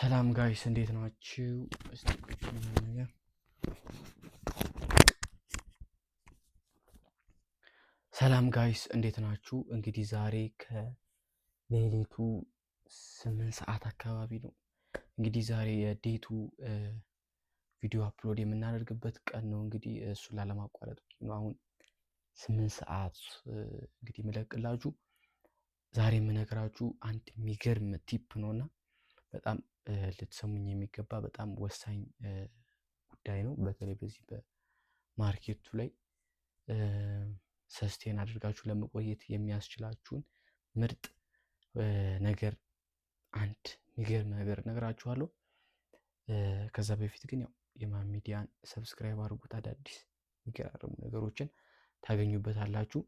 ሰላም ጋይስ እንዴት ናችሁ? እስቲ ነገር ሰላም ጋይስ እንዴት ናችሁ? እንግዲህ ዛሬ ከሌሊቱ 8 ሰዓት አካባቢ ነው። እንግዲህ ዛሬ የዴቱ ቪዲዮ አፕሎድ የምናደርግበት ቀን ነው። እንግዲህ እሱን ላለማቋረጥ ነው አሁን 8 ሰዓት እንግዲህ የምለቅላችሁ። ዛሬ የምነግራችሁ አንድ የሚገርም ቲፕ ነውና በጣም ልትሰሙኝ የሚገባ በጣም ወሳኝ ጉዳይ ነው። በተለይ በዚህ በማርኬቱ ላይ ሰስቴን አድርጋችሁ ለመቆየት የሚያስችላችሁን ምርጥ ነገር አንድ የሚገርም ነገር እነግራችኋለሁ። ከዛ በፊት ግን ያው የማን ሚዲያን ሰብስክራይብ አድርጉት። አዳዲስ የሚገራርሙ ነገሮችን ታገኙበታላችሁ።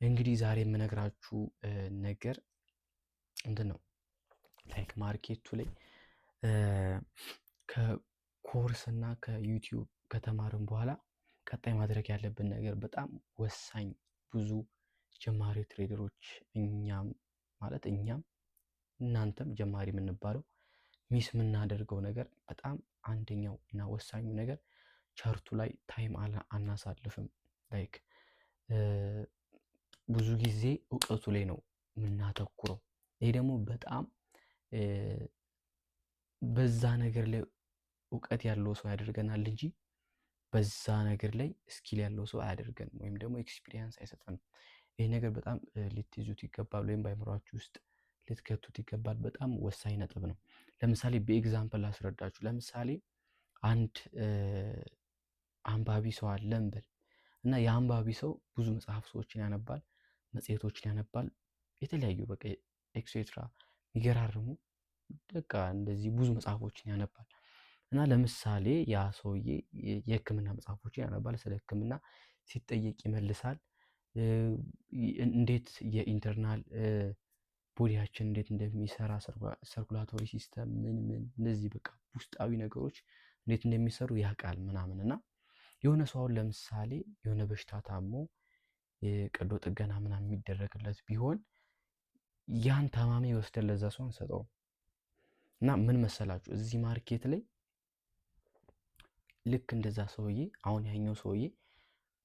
እንግዲህ ዛሬ የምነግራችሁ ነገር እንትን ነው ላይክ ማርኬቱ ላይ ከኮርስ እና ከዩቲዩብ ከተማርን በኋላ ቀጣይ ማድረግ ያለብን ነገር በጣም ወሳኝ፣ ብዙ ጀማሪ ትሬደሮች እኛም እናንተም ጀማሪ የምንባለው ሚስ የምናደርገው ነገር በጣም አንደኛው እና ወሳኙ ነገር ቻርቱ ላይ ታይም አናሳልፍም። ላይክ ብዙ ጊዜ እውቀቱ ላይ ነው የምናተኩረው። ይሄ ደግሞ በጣም በዛ ነገር ላይ እውቀት ያለው ሰው ያደርገናል እንጂ በዛ ነገር ላይ ስኪል ያለው ሰው አያደርገንም፣ ወይም ደግሞ ኤክስፒሪየንስ አይሰጠንም። ይሄ ነገር በጣም ልትይዙት ይገባል፣ ወይም በአይምሯችሁ ውስጥ ልትከቱት ይገባል። በጣም ወሳኝ ነጥብ ነው። ለምሳሌ በኤግዛምፕል አስረዳችሁ። ለምሳሌ አንድ አንባቢ ሰው አለ እንበል እና የአንባቢ ሰው ብዙ መጽሐፎችን ያነባል፣ መጽሔቶችን ያነባል፣ የተለያዩ በቃ ኤክሴትራ የሚገራርሙ በቃ እንደዚህ ብዙ መጽሐፎችን ያነባል እና ለምሳሌ ያ ሰውዬ የሕክምና መጽሐፎችን ያነባል፣ ስለ ሕክምና ሲጠየቅ ይመልሳል። እንዴት የኢንተርናል ቦዲያችን እንዴት እንደሚሰራ ሰርኩላቶሪ ሲስተም ምን እነዚህ በቃ ውስጣዊ ነገሮች እንዴት እንደሚሰሩ ያውቃል ምናምን። እና የሆነ ሰው አሁን ለምሳሌ የሆነ በሽታ ታሞ የቀዶ ጥገና ምናምን የሚደረግለት ቢሆን ያን ታማሚ ወስደን ለዛ ሰው አንሰጠውም። እና ምን መሰላችሁ እዚህ ማርኬት ላይ ልክ እንደዛ ሰውዬ አሁን ያኛው ሰውዬ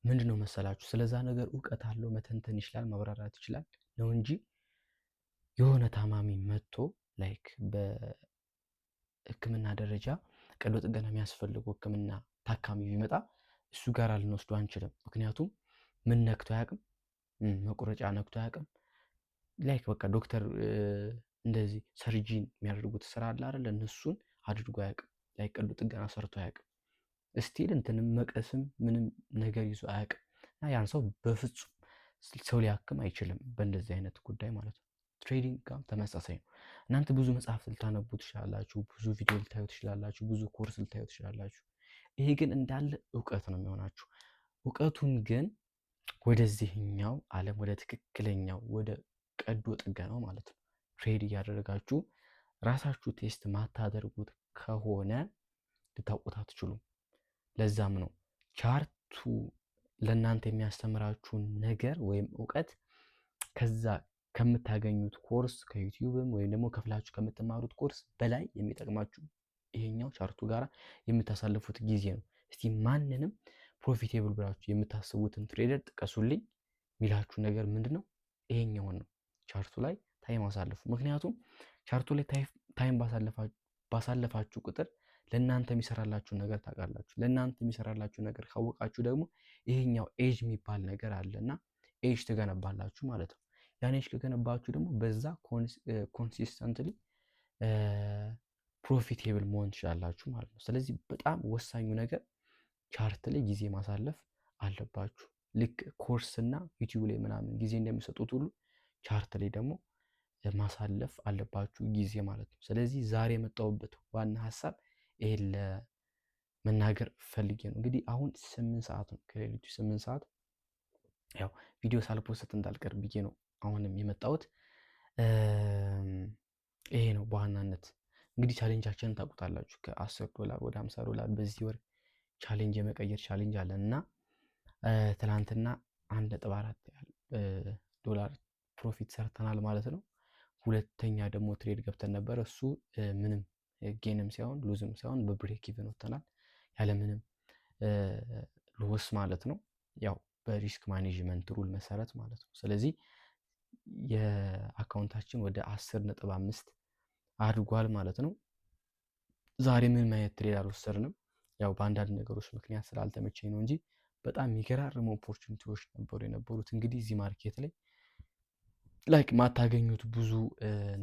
ምንድነው መሰላችሁ ስለዛ ነገር እውቀት አለው፣ መተንተን ይችላል፣ ማብራራት ይችላል ነው እንጂ የሆነ ታማሚ መጥቶ ላይክ በሕክምና ደረጃ ቀዶ ጥገና የሚያስፈልገው ሕክምና ታካሚ ቢመጣ እሱ ጋር ልንወስዱ አንችልም። ምክንያቱም ምን ነክቶ አያውቅም፣ መቁረጫ ነክቶ አያውቅም። ላይክ በቃ ዶክተር እንደዚህ ሰርጂን የሚያደርጉት ስራ አለ አይደል፣ እነሱን አድርጎ አያውቅም። ላይክ ቀዶ ጥገና ሰርቶ አያውቅም። እስቲል እንትንም መቀስም ምንም ነገር ይዞ አያውቅም። እና ያን ሰው በፍጹም ሰው ሊያክም አይችልም በእንደዚህ አይነት ጉዳይ ማለት ነው። ትሬዲንግ ጋር ተመሳሳይ ነው። እናንተ ብዙ መጽሐፍ ልታነቡ ትችላላችሁ፣ ብዙ ቪዲዮ ልታዩ ትችላላችሁ፣ ብዙ ኮርስ ልታዩ ትችላላችሁ። ይሄ ግን እንዳለ እውቀት ነው የሚሆናችሁ። እውቀቱን ግን ወደዚህኛው ዓለም ወደ ትክክለኛው ወደ ቀዶ ጥገናው ማለት ነው ትሬድ እያደረጋችሁ ራሳችሁ ቴስት ማታደርጉት ከሆነ ልታውቁት አትችሉም። ለዛም ነው ቻርቱ ለእናንተ የሚያስተምራችሁን ነገር ወይም እውቀት ከዛ ከምታገኙት ኮርስ ከዩቲዩብም ወይም ደግሞ ከፍላችሁ ከምትማሩት ኮርስ በላይ የሚጠቅማችሁ ይሄኛው ቻርቱ ጋር የምታሳልፉት ጊዜ ነው። እስቲ ማንንም ፕሮፊቴብል ብላችሁ የምታስቡትን ትሬደር ጥቀሱልኝ የሚላችሁ ነገር ምንድነው? ይሄኛውን ነው፣ ቻርቱ ላይ ታይም አሳልፉ። ምክንያቱም ቻርቱ ላይ ታይም ባሳለፋችሁ ቁጥር ለእናንተ የሚሰራላችሁ ነገር ታውቃላችሁ። ለእናንተ የሚሰራላችሁ ነገር ካወቃችሁ ደግሞ ይሄኛው ኤጅ የሚባል ነገር አለና ኤጅ ትገነባላችሁ ማለት ነው። ያን ኤጅ ከገነባችሁ ደግሞ በዛ ኮንሲስተንትሊ ፕሮፊቴብል መሆን ትችላላችሁ ማለት ነው። ስለዚህ በጣም ወሳኙ ነገር ቻርት ላይ ጊዜ ማሳለፍ አለባችሁ። ልክ ኮርስ እና ዩቲዩብ ላይ ምናምን ጊዜ እንደሚሰጡት ሁሉ ቻርት ላይ ደግሞ ማሳለፍ አለባችሁ ጊዜ ማለት ነው። ስለዚህ ዛሬ የመጣሁበት ዋና ሀሳብ ይሄን ለመናገር ፈልጌ ነው። እንግዲህ አሁን 8 ሰዓት ነው፣ ከሌሊቱ 8 ሰዓት። ያው ቪዲዮ ሳልፖስት እንዳልቀር ብዬ ነው አሁንም የመጣሁት። ይሄ ነው በዋናነት እንግዲህ ቻሌንጃችንን ታውቁታላችሁ። ከ$10 ወደ $50 በዚህ ወር ቻሌንጅ የመቀየር ቻሌንጅ አለን እና ትናንትና 1.4 ዶላር ፕሮፊት ሰርተናል ማለት ነው። ሁለተኛ ደግሞ ትሬድ ገብተን ነበር። እሱ ምንም ጌንም ሳይሆን ሉዝም ሳይሆን በብሬክ ኢቨን ወጥተናል ያለምንም ሎስ ማለት ነው። ያው በሪስክ ማኔጅመንት ሩል መሰረት ማለት ነው። ስለዚህ የአካውንታችን ወደ 10.5 አድጓል ማለት ነው። ዛሬ ምንም አይነት ትሬድ አልወሰድንም። ያው በአንዳንድ ነገሮች ምክንያት ስላልተመቸኝ ነው እንጂ በጣም የሚገራርሙ ኦፖርቹኒቲዎች ነበሩ የነበሩት። እንግዲህ እዚህ ማርኬት ላይ ላይክ ማታገኙት ብዙ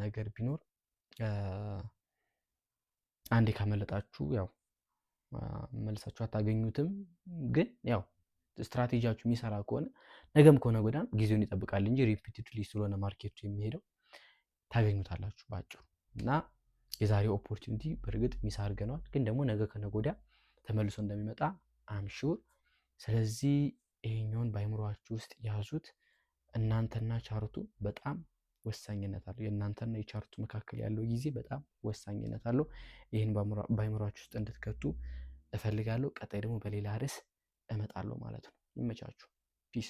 ነገር ቢኖር አንዴ ካመለጣችሁ ያው መልሳችሁ አታገኙትም። ግን ያው ስትራቴጂያችሁ የሚሰራ ከሆነ ነገም ከሆነ ጎዳም ጊዜውን ይጠብቃል እንጂ ሪፒቲድሊ ስለሆነ ማርኬቱ የሚሄደው ታገኙታላችሁ ባጭሩ። እና የዛሬው ኦፖርቹኒቲ በእርግጥ ሚስ አድርገነዋል፣ ግን ደግሞ ነገ ከነገ ወዲያ ተመልሶ እንደሚመጣ አም ሹር። ስለዚህ ይሄኛውን በአይምሮአችሁ ውስጥ ያዙት። እናንተና ቻርቱ በጣም ወሳኝነት አለው። የእናንተና የቻርቱ መካከል ያለው ጊዜ በጣም ወሳኝነት አለው። ይህን በአይምሮአችሁ ውስጥ እንድትከቱ እፈልጋለሁ። ቀጣይ ደግሞ በሌላ ርዕስ እመጣለሁ ማለት ነው። ይመቻችሁ። ፒስ